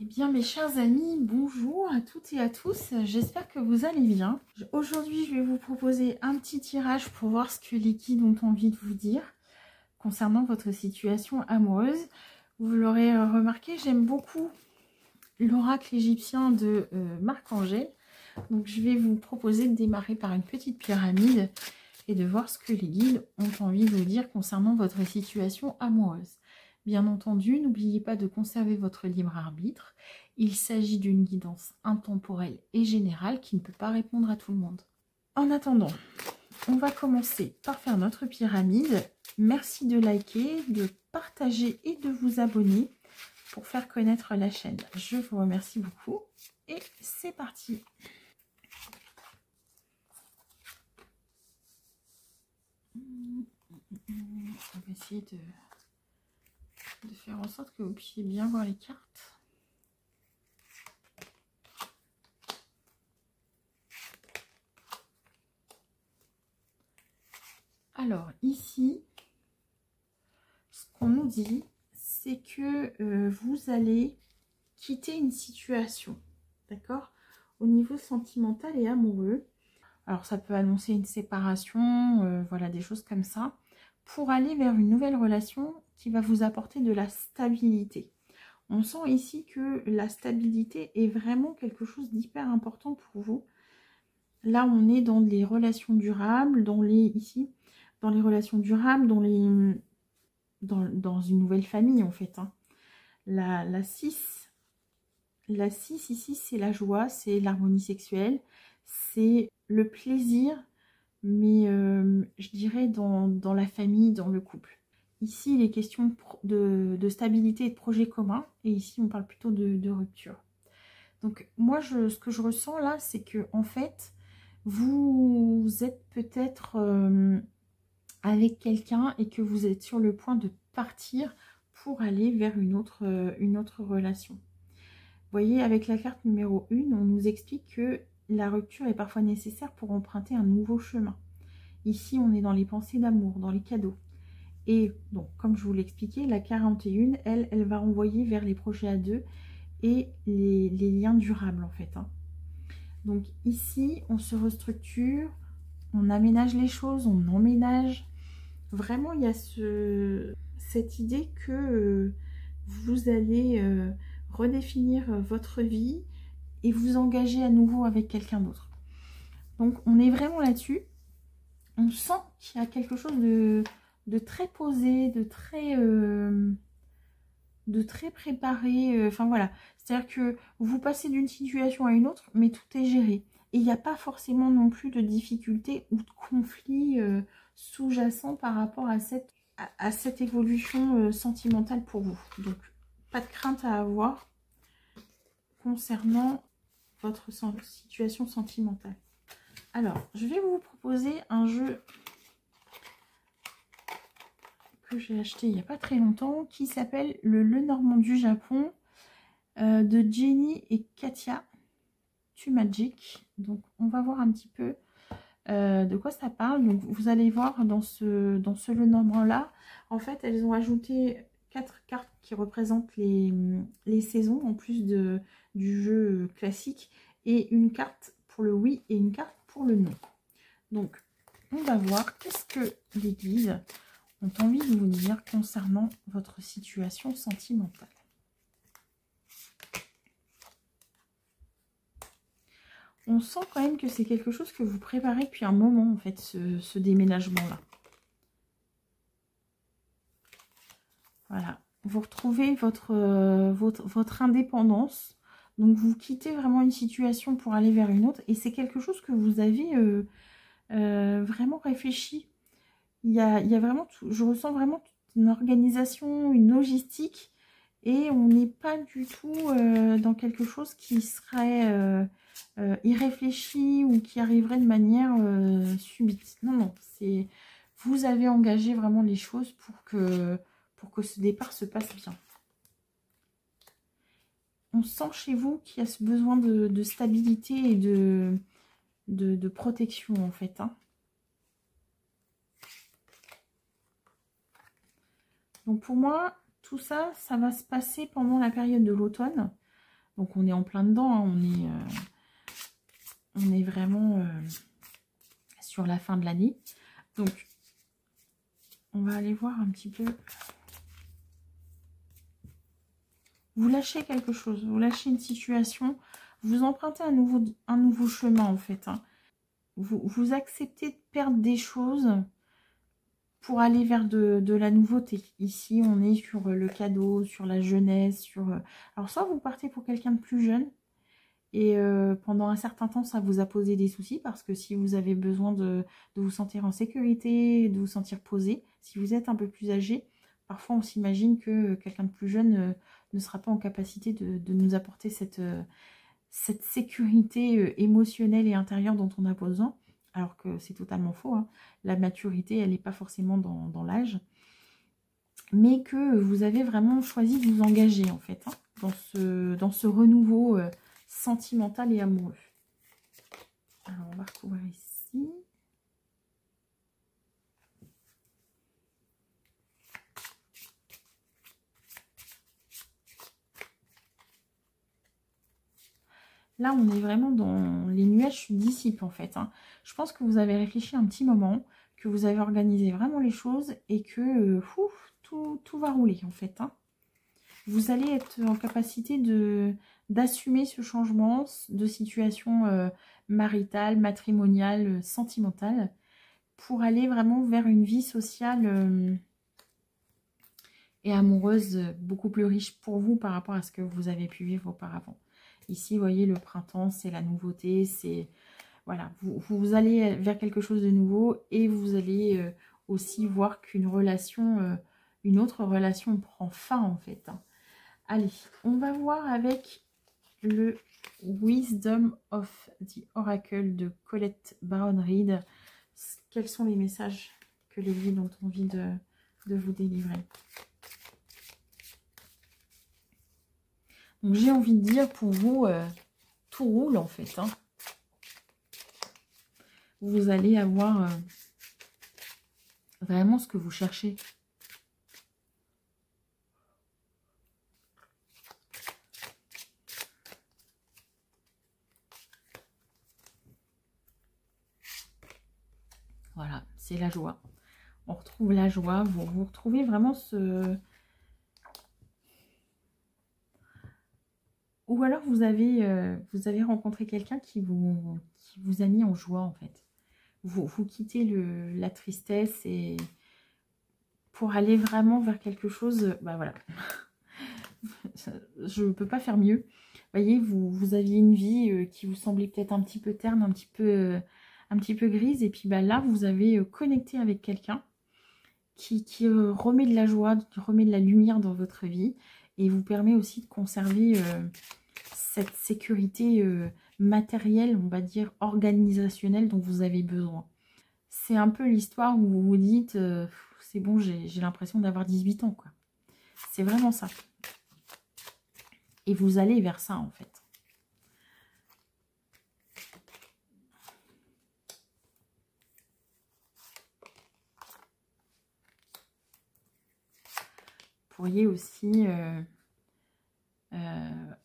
Eh bien mes chers amis, bonjour à toutes et à tous, j'espère que vous allez bien. Aujourd'hui je vais vous proposer un petit tirage pour voir ce que les guides ont envie de vous dire concernant votre situation amoureuse. Vous l'aurez remarqué, j'aime beaucoup l'oracle égyptien de Marc-Angèle. Donc je vais vous proposer de démarrer par une petite pyramide et de voir ce que les guides ont envie de vous dire concernant votre situation amoureuse. Bien entendu, n'oubliez pas de conserver votre libre arbitre. Il s'agit d'une guidance intemporelle et générale qui ne peut pas répondre à tout le monde. En attendant, on va commencer par faire notre pyramide. Merci de liker, de partager et de vous abonner pour faire connaître la chaîne. Je vous remercie beaucoup et c'est parti. On va essayer de faire en sorte que vous puissiez bien voir les cartes. Alors ici, ce qu'on nous dit, c'est que vous allez quitter une situation, d'accord, au niveau sentimental et amoureux. Alors ça peut annoncer une séparation, voilà, des choses comme ça, pour aller vers une nouvelle relation qui va vous apporter de la stabilité. On sent ici que la stabilité est vraiment quelque chose d'hyper important pour vous. Là, on est dans les relations durables, dans les relations durables, dans une nouvelle famille en fait. Hein. La 6 ici, c'est la joie, c'est l'harmonie sexuelle, c'est le plaisir, mais je dirais dans la famille, dans le couple. Ici, il est question de stabilité et de projet commun. Et ici, on parle plutôt de rupture. Donc, moi, ce que je ressens là, c'est que en fait, vous êtes peut-être avec quelqu'un et que vous êtes sur le point de partir pour aller vers une autre relation. Vous voyez, avec la carte numéro 1, on nous explique que la rupture est parfois nécessaire pour emprunter un nouveau chemin. Ici, on est dans les pensées d'amour, dans les cadeaux. Et donc, comme je vous l'expliquais, la 41, elle va envoyer vers les projets à deux et les liens durables, en fait. Hein. Donc ici, on se restructure, on aménage les choses, on emménage. Vraiment, il y a cette idée que vous allez redéfinir votre vie et vous engager à nouveau avec quelqu'un d'autre. Donc, on est vraiment là-dessus. On sent qu'il y a quelque chose de très posé, de très préparé. Enfin, voilà. C'est-à-dire que vous passez d'une situation à une autre, mais tout est géré. Et il n'y a pas forcément non plus de difficultés ou de conflits sous-jacents par rapport à cette évolution sentimentale pour vous. Donc, pas de crainte à avoir concernant votre situation sentimentale. Alors, je vais vous proposer un jeu que j'ai acheté il n'y a pas très longtemps qui s'appelle le Lenormand du Japon de Jenny et Katia to Magic. Donc, on va voir un petit peu de quoi ça parle. Donc, vous allez voir dans ce Lenormand-là, en fait, elles ont ajouté 4 cartes qui représentent les saisons en plus du jeu classique et une carte pour le oui et une carte pour le non. Donc, on va voir qu'est-ce que les guides ont envie de vous dire concernant votre situation sentimentale. On sent quand même que c'est quelque chose que vous préparez depuis un moment, en fait, ce déménagement-là. Voilà. Vous retrouvez votre indépendance. Donc, vous quittez vraiment une situation pour aller vers une autre. Et c'est quelque chose que vous avez vraiment réfléchi. Il y a vraiment je ressens vraiment une organisation, une logistique. Et on n'est pas du tout dans quelque chose qui serait irréfléchi ou qui arriverait de manière subite. Non, non. Vous avez engagé vraiment les choses pour que ce départ se passe bien. On sent chez vous qu'il y a ce besoin de stabilité et de protection, en fait. Hein. Donc, pour moi, tout ça, ça va se passer pendant la période de l'automne. Donc on est en plein dedans, hein. On est vraiment sur la fin de l'année. Donc on va aller voir un petit peu. Vous lâchez quelque chose, vous lâchez une situation, vous empruntez un nouveau chemin en fait, hein. Vous acceptez de perdre des choses pour aller vers de la nouveauté. Ici, on est sur le cadeau, sur la jeunesse, sur... Alors, soit vous partez pour quelqu'un de plus jeune, et pendant un certain temps, ça vous a posé des soucis, parce que si vous avez besoin de vous sentir en sécurité, de vous sentir posé, si vous êtes un peu plus âgé, parfois on s'imagine que quelqu'un de plus jeune ne sera pas en capacité de nous apporter cette sécurité émotionnelle et intérieure dont on a besoin. Alors que c'est totalement faux, hein. La maturité, elle n'est pas forcément dans l'âge. Mais que vous avez vraiment choisi de vous engager, en fait, hein, dans ce renouveau sentimental et amoureux. Alors, on va recouvrir ici. Là, on est vraiment dans... Les nuages se dissipent, en fait, hein. Je pense que vous avez réfléchi un petit moment, que vous avez organisé vraiment les choses et que tout va rouler, en fait, hein. Vous allez être en capacité d'assumer ce changement de situation maritale, matrimoniale, sentimentale, pour aller vraiment vers une vie sociale et amoureuse beaucoup plus riche pour vous par rapport à ce que vous avez pu vivre auparavant. Ici, vous voyez, le printemps, c'est la nouveauté, c'est... Voilà, vous allez vers quelque chose de nouveau et vous allez aussi voir qu'une relation, une autre relation prend fin, en fait, hein. Allez, on va voir avec le Wisdom of the Oracle de Colette Baron-Reid. Quels sont les messages que les guides ont envie de vous délivrer? Donc j'ai envie de dire pour vous, tout roule en fait, hein. Vous allez avoir vraiment ce que vous cherchez. Voilà, c'est la joie. On retrouve la joie. Vous retrouvez vraiment ce... Ou alors vous avez rencontré quelqu'un qui vous a mis en joie en fait. Vous quittez la tristesse et pour aller vraiment vers quelque chose, bah voilà. Je ne peux pas faire mieux. Vous voyez, vous aviez une vie qui vous semblait peut-être un petit peu terne, un petit peu grise. Et puis bah, là, vous avez connecté avec quelqu'un qui remet de la joie, qui remet de la lumière dans votre vie. Et vous permet aussi de conserver cette sécurité matérielle, on va dire organisationnelle dont vous avez besoin. C'est un peu l'histoire où vous vous dites, c'est bon, j'ai l'impression d'avoir 18 ans, quoi. C'est vraiment ça. Et vous allez vers ça, en fait. Vous pourriez aussi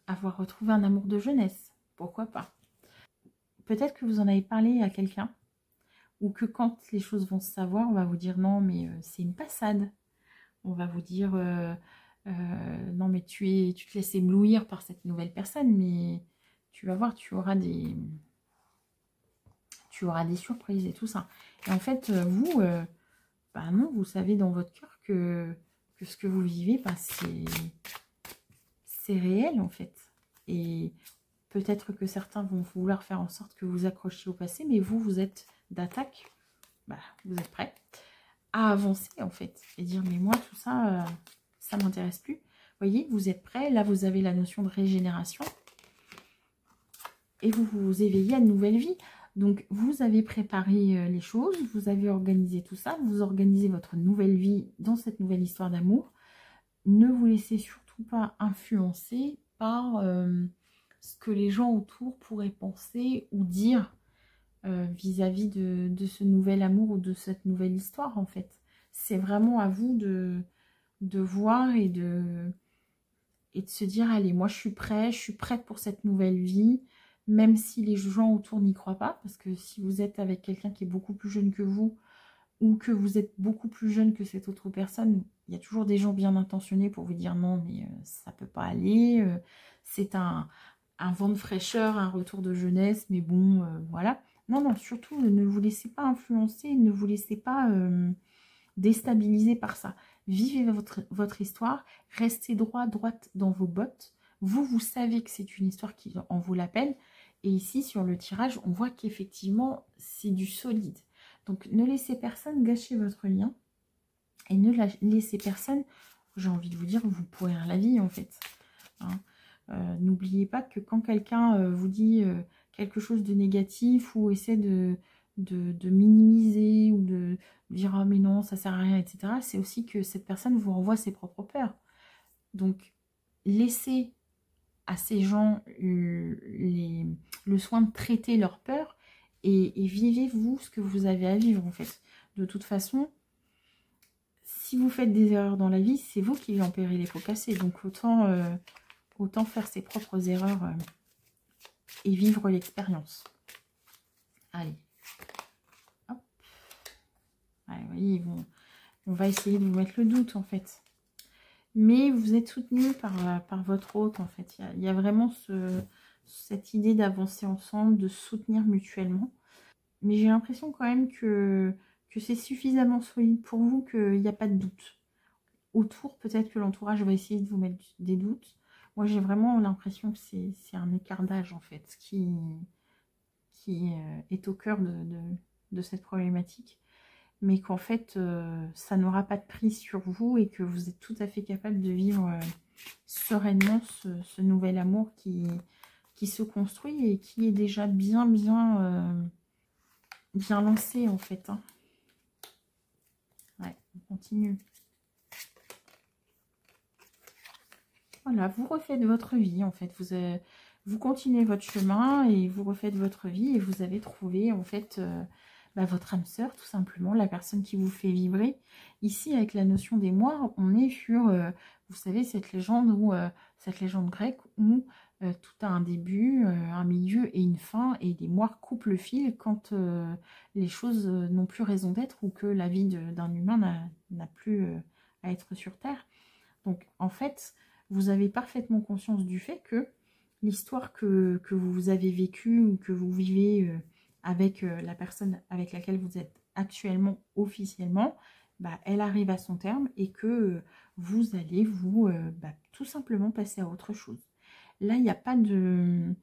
avoir retrouvé un amour de jeunesse. Pourquoi pas? Peut-être que vous en avez parlé à quelqu'un. Ou que quand les choses vont se savoir, on va vous dire non, mais c'est une passade. On va vous dire non, mais tu te laisses éblouir par cette nouvelle personne, mais tu vas voir, tu auras des surprises et tout ça. Et en fait, vous, bah non, vous savez dans votre cœur que ce que vous vivez, bah, c'est réel en fait. Et peut-être que certains vont vouloir faire en sorte que vous accrochiez au passé, mais vous êtes d'attaque, bah, vous êtes prêt à avancer en fait. Et dire, mais moi, tout ça, ça m'intéresse plus. Vous voyez, vous êtes prêt. Là, vous avez la notion de régénération. Et vous vous éveillez à une nouvelle vie. Donc, vous avez préparé les choses, vous avez organisé tout ça, vous organisez votre nouvelle vie dans cette nouvelle histoire d'amour. Ne vous laissez surtout pas influencer par ce que les gens autour pourraient penser ou dire vis-à-vis de ce nouvel amour ou de cette nouvelle histoire, en fait. C'est vraiment à vous de voir et et de se dire, allez, moi je suis prête pour cette nouvelle vie, même si les gens autour n'y croient pas, parce que si vous êtes avec quelqu'un qui est beaucoup plus jeune que vous, ou que vous êtes beaucoup plus jeune que cette autre personne, il y a toujours des gens bien intentionnés pour vous dire non, mais ça peut pas aller, c'est un vent de fraîcheur, un retour de jeunesse, mais bon, voilà. Non, non, surtout, ne vous laissez pas influencer, ne vous laissez pas déstabiliser par ça. Vivez votre histoire, restez droite dans vos bottes. Vous, vous savez que c'est une histoire qui en vaut la peine. Et ici, sur le tirage, on voit qu'effectivement, c'est du solide. Donc, ne laissez personne gâcher votre lien. Et ne laissez personne, j'ai envie de vous dire, vous pourrir la vie, en fait. Hein. N'oubliez pas que quand quelqu'un vous dit quelque chose de négatif ou essaie de minimiser ou de dire ah mais non ça sert à rien, etc., c'est aussi que cette personne vous renvoie ses propres peurs. Donc laissez à ces gens le soin de traiter leurs peurs et vivez vous ce que vous avez à vivre en fait. De toute façon, si vous faites des erreurs dans la vie, c'est vous qui en paierez les pots cassés. Donc autant faire ses propres erreurs et vivre l'expérience. Allez. Hop. Allez, vous voyez, on va essayer de vous mettre le doute, en fait. Mais vous êtes soutenu par votre hôte, en fait. Il y a vraiment cette idée d'avancer ensemble, de se soutenir mutuellement. Mais j'ai l'impression quand même que c'est suffisamment solide pour vous qu'il n'y a pas de doute. Autour, peut-être que l'entourage va essayer de vous mettre des doutes. Moi, j'ai vraiment l'impression que c'est un écart d'âge, en fait, qui est au cœur de cette problématique. Mais qu'en fait, ça n'aura pas de prise sur vous et que vous êtes tout à fait capable de vivre sereinement ce nouvel amour qui se construit et qui est déjà bien lancé, en fait. Hein. Ouais, on continue. Voilà, vous refaites votre vie, en fait. Vous continuez votre chemin et vous refaites votre vie et vous avez trouvé, en fait, votre âme sœur, tout simplement, la personne qui vous fait vibrer. Ici, avec la notion des mois, on est sur, vous savez, cette légende grecque où tout a un début, un milieu et une fin, et les moires coupent le fil quand les choses n'ont plus raison d'être ou que la vie d'un humain n'a plus à être sur Terre. Donc, en fait, vous avez parfaitement conscience du fait que l'histoire que vous avez vécue ou que vous vivez avec la personne avec laquelle vous êtes actuellement officiellement, elle arrive à son terme et que vous allez tout simplement passer à autre chose. Là, il n'y a pas de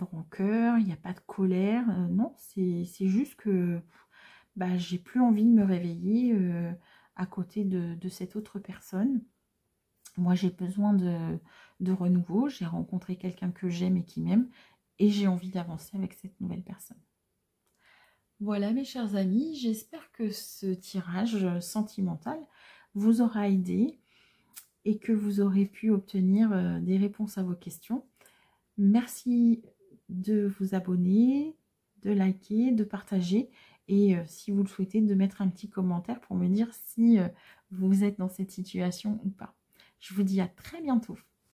rancœur, il n'y a pas de colère, non, c'est juste que j'ai plus envie de me réveiller à côté de cette autre personne. Moi, j'ai besoin de renouveau. J'ai rencontré quelqu'un que j'aime et qui m'aime. Et j'ai envie d'avancer avec cette nouvelle personne. Voilà, mes chers amis. J'espère que ce tirage sentimental vous aura aidé et que vous aurez pu obtenir des réponses à vos questions. Merci de vous abonner, de liker, de partager. Et si vous le souhaitez, de mettre un petit commentaire pour me dire si vous êtes dans cette situation ou pas. Je vous dis à très bientôt.